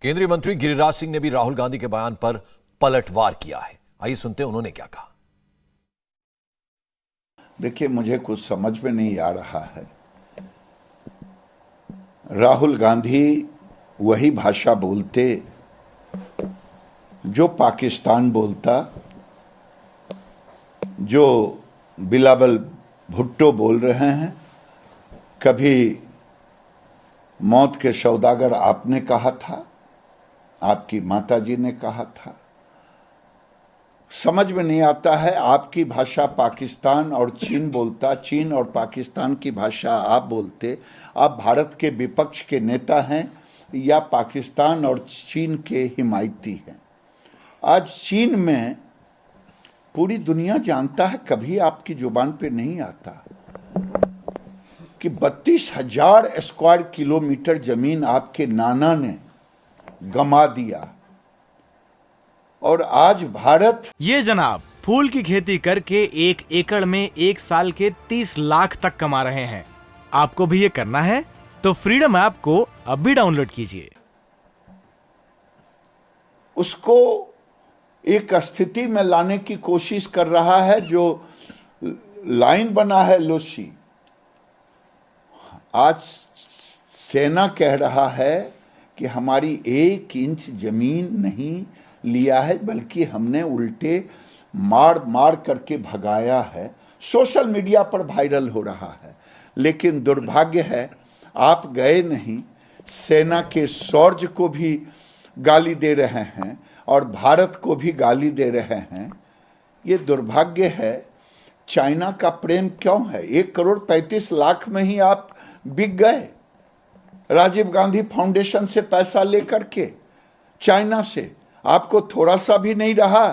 केंद्रीय मंत्री गिरिराज सिंह ने भी राहुल गांधी के बयान पर पलटवार किया है। आइए सुनते हैं उन्होंने क्या कहा। देखिए, मुझे कुछ समझ में नहीं आ रहा है। राहुल गांधी वही भाषा बोलते जो पाकिस्तान बोलता, जो बिलावल भुट्टो बोल रहे हैं। कभी मौत के सौदागर आपने कहा था, आपकी माताजी ने कहा था। समझ में नहीं आता है। आपकी भाषा पाकिस्तान और चीन बोलता, चीन और पाकिस्तान की भाषा आप बोलते। आप भारत के विपक्ष के नेता हैं या पाकिस्तान और चीन के हिमायती हैं। आज चीन में पूरी दुनिया जानता है, कभी आपकी जुबान पे नहीं आता कि 32,000 स्क्वायर किलोमीटर जमीन आपके नाना ने गंवा दिया। और आज भारत ये जनाब फूल की खेती करके 1 एकड़ में 1 साल के 30 लाख तक कमा रहे हैं। आपको भी ये करना है तो फ्रीडम ऐप को अब भी डाउनलोड कीजिए। उसको एक स्थिति में लाने की कोशिश कर रहा है। जो लाइन बना है लोसी, आज सेना कह रहा है कि हमारी 1 इंच जमीन नहीं लिया है, बल्कि हमने उल्टे मार मार करके भगाया है। सोशल मीडिया पर वायरल हो रहा है। लेकिन दुर्भाग्य है, आप गए नहीं, सेना के शौर्य को भी गाली दे रहे हैं और भारत को भी गाली दे रहे हैं। ये दुर्भाग्य है। चाइना का प्रेम क्यों है? 1,35,00,000 में ही आप बिक गए। राजीव गांधी फाउंडेशन से पैसा लेकर के चाइना से आपको थोड़ा सा भी नहीं रहा।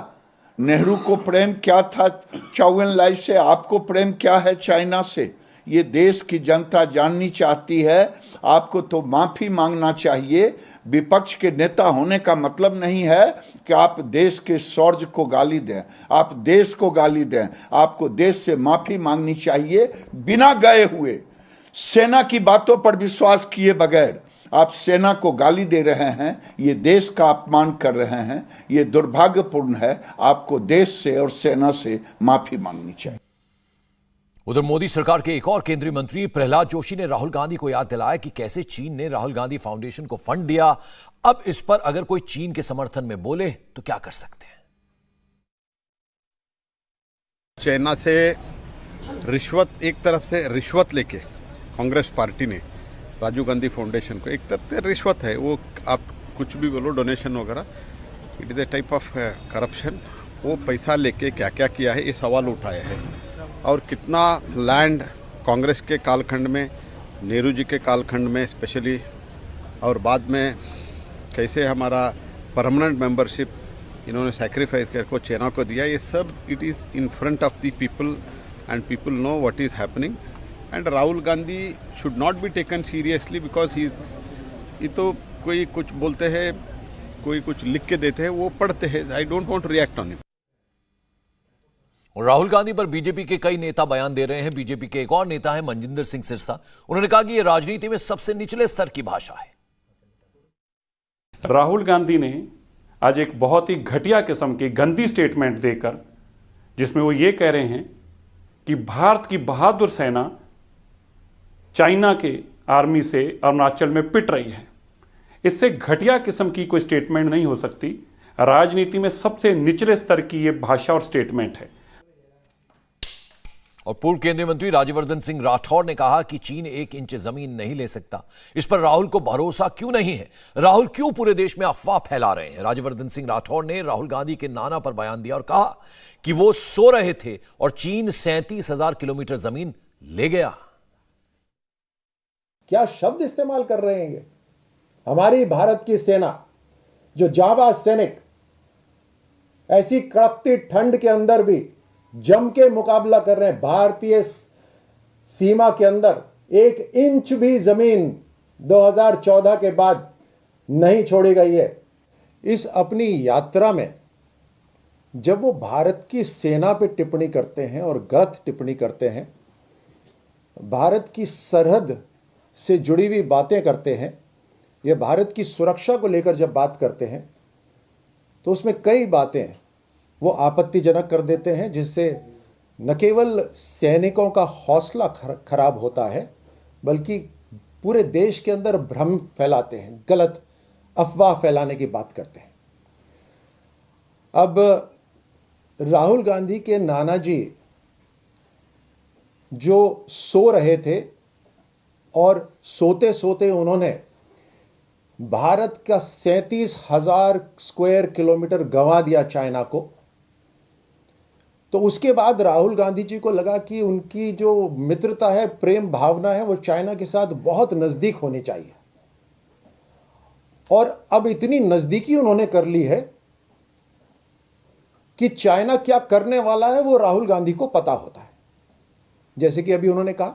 नेहरू को प्रेम क्या था चौवन लाई से, आपको प्रेम क्या है चाइना से? ये देश की जनता जाननी चाहती है। आपको तो माफी मांगना चाहिए। विपक्ष के नेता होने का मतलब नहीं है कि आप देश के शौर्य को गाली दें, आप देश को गाली दें। आपको देश से माफी मांगनी चाहिए। बिना गए हुए, सेना की बातों पर विश्वास किए बगैर आप सेना को गाली दे रहे हैं। ये देश का अपमान कर रहे हैं। ये दुर्भाग्यपूर्ण है। आपको देश से और सेना से माफी मांगनी चाहिए। उधर मोदी सरकार के एक और केंद्रीय मंत्री प्रहलाद जोशी ने राहुल गांधी को याद दिलाया कि कैसे चीन ने राहुल गांधी फाउंडेशन को फंड दिया। अब इस पर अगर कोई चीन के समर्थन में बोले तो क्या कर सकते हैं? चाइना से रिश्वत, एक तरफ से रिश्वत लेके कांग्रेस पार्टी ने राजीव गांधी फाउंडेशन को, एक तरफ से रिश्वत है वो, आप कुछ भी बोलो, डोनेशन वगैरह, it is a type of corruption. वो पैसा लेके क्या क्या किया है ये सवाल उठाया है। और कितना लैंड कांग्रेस के कालखंड में, नेहरू जी के कालखंड में स्पेशली, और बाद में कैसे हमारा परमानेंट मेंबरशिप इन्होंने सैक्रिफाइस करके चाइना को दिया। ये सब it is in front of the people and people know what is happening. And Rahul Gandhi should not be taken seriously because ये तो कोई कुछ बोलते हैं, कोई कुछ लिख के देते हैं, वो पढ़ते हैं। I don't want to react on it. और राहुल गांधी पर बीजेपी के कई नेता बयान दे रहे हैं। बीजेपी के एक और नेता है मनजिंदर सिंह सिरसा। उन्होंने कहा कि यह राजनीति में सबसे निचले स्तर की भाषा है। राहुल गांधी ने आज एक बहुत ही घटिया किस्म की गंदी स्टेटमेंट देकर, जिसमें वो ये कह रहे हैं कि भारत की बहादुर सेना चाइना के आर्मी से अरुणाचल में पिट रही है। इससे घटिया किस्म की कोई स्टेटमेंट नहीं हो सकती। राजनीति में सबसे निचले स्तर की यह भाषा और स्टेटमेंट है। और पूर्व केंद्रीय मंत्री राज्यवर्धन सिंह राठौर ने कहा कि चीन 1 इंच जमीन नहीं ले सकता। इस पर राहुल को भरोसा क्यों नहीं है? राहुल क्यों पूरे देश में अफवाह फैला रहे हैं? राज्यवर्धन सिंह राठौर ने राहुल गांधी के नाना पर बयान दिया और कहा कि वो सो रहे थे और चीन 37,000 किलोमीटर जमीन ले गया। क्या शब्द इस्तेमाल कर रहे हैं? हमारी भारत की सेना, जो जाबाज सैनिक ऐसी कड़कती ठंड के अंदर भी जम के मुकाबला कर रहे हैं। भारतीय सीमा के अंदर 1 इंच भी जमीन 2014 के बाद नहीं छोड़ी गई है। इस अपनी यात्रा में जब वो भारत की सेना पे टिप्पणी करते हैं और गलत टिप्पणी करते हैं, भारत की सरहद से जुड़ी हुई बातें करते हैं, ये भारत की सुरक्षा को लेकर जब बात करते हैं तो उसमें कई बातें वो आपत्तिजनक कर देते हैं, जिससे न केवल सैनिकों का हौसला खराब होता है बल्कि पूरे देश के अंदर भ्रम फैलाते हैं, गलत अफवाह फैलाने की बात करते हैं। अब राहुल गांधी के नाना जी जो सो रहे थे और सोते सोते उन्होंने भारत का 37,000 स्क्वायर किलोमीटर गंवा दिया चाइना को, तो उसके बाद राहुल गांधी जी को लगा कि उनकी जो मित्रता है, प्रेम भावना है, वो चाइना के साथ बहुत नजदीक होनी चाहिए। और अब इतनी नजदीकी उन्होंने कर ली है कि चाइना क्या करने वाला है वो राहुल गांधी को पता होता है। जैसे कि अभी उन्होंने कहा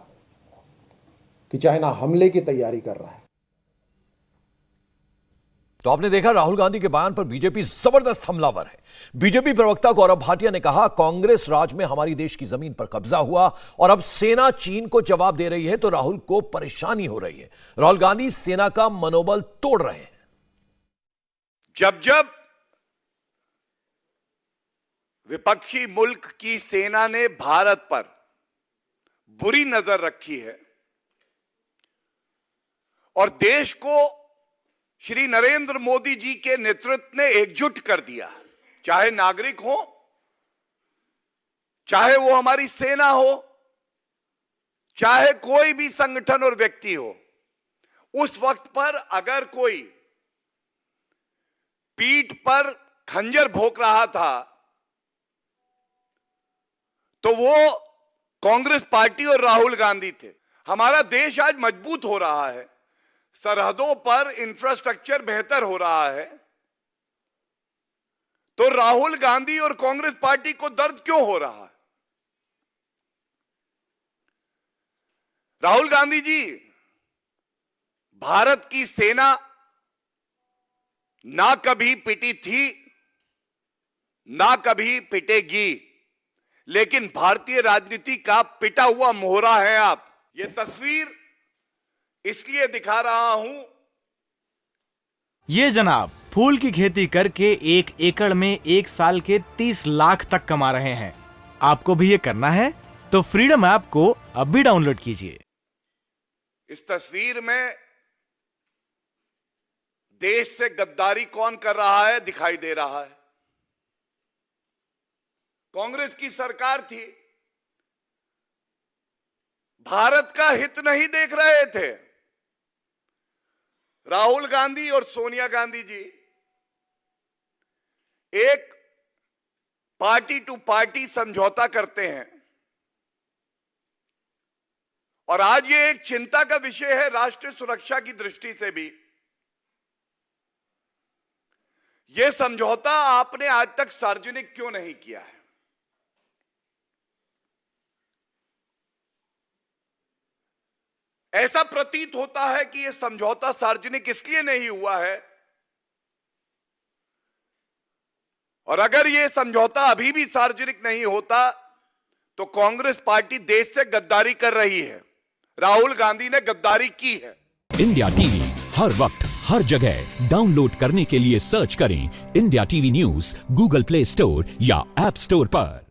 कि चाइना हमले की तैयारी कर रहा है। तो आपने देखा राहुल गांधी के बयान पर बीजेपी जबरदस्त हमलावर है। बीजेपी प्रवक्ता गौरव भाटिया ने कहा, कांग्रेस राज में हमारी देश की जमीन पर कब्जा हुआ और अब सेना चीन को जवाब दे रही है तो राहुल को परेशानी हो रही है। राहुल गांधी सेना का मनोबल तोड़ रहे हैं। जब जब विपक्षी मुल्क की सेना ने भारत पर बुरी नजर रखी है और देश को श्री नरेंद्र मोदी जी के नेतृत्व ने एकजुट कर दिया, चाहे नागरिक हो, चाहे वो हमारी सेना हो, चाहे कोई भी संगठन और व्यक्ति हो, उस वक्त पर अगर कोई पीठ पर खंजर भोंक रहा था तो वो कांग्रेस पार्टी और राहुल गांधी थे। हमारा देश आज मजबूत हो रहा है, सरहदों पर इंफ्रास्ट्रक्चर बेहतर हो रहा है, तो राहुल गांधी और कांग्रेस पार्टी को दर्द क्यों हो रहा है? राहुल गांधी जी, भारत की सेना ना कभी पिटी थी, ना कभी पिटेगी, लेकिन भारतीय राजनीति का पिटा हुआ मोहरा है आप। ये तस्वीर इसलिए दिखा रहा हूं। ये जनाब फूल की खेती करके 1 एकड़ में 1 साल के 30 लाख तक कमा रहे हैं। आपको भी ये करना है तो फ्रीडम ऐप को अब भी डाउनलोड कीजिए। इस तस्वीर में देश से गद्दारी कौन कर रहा है दिखाई दे रहा है। कांग्रेस की सरकार थी, भारत का हित नहीं देख रहे थे। राहुल गांधी और सोनिया गांधी जी एक पार्टी टू पार्टी समझौता करते हैं और आज ये एक चिंता का विषय है राष्ट्रीय सुरक्षा की दृष्टि से भी। यह समझौता आपने आज तक सार्वजनिक क्यों नहीं किया है? ऐसा प्रतीत होता है कि यह समझौता सार्वजनिक इसलिए नहीं हुआ है, और अगर यह समझौता अभी भी सार्वजनिक नहीं होता तो कांग्रेस पार्टी देश से गद्दारी कर रही है। राहुल गांधी ने गद्दारी की है। इंडिया टीवी हर वक्त हर जगह डाउनलोड करने के लिए सर्च करें India TV news Google play store या ऐप स्टोर पर।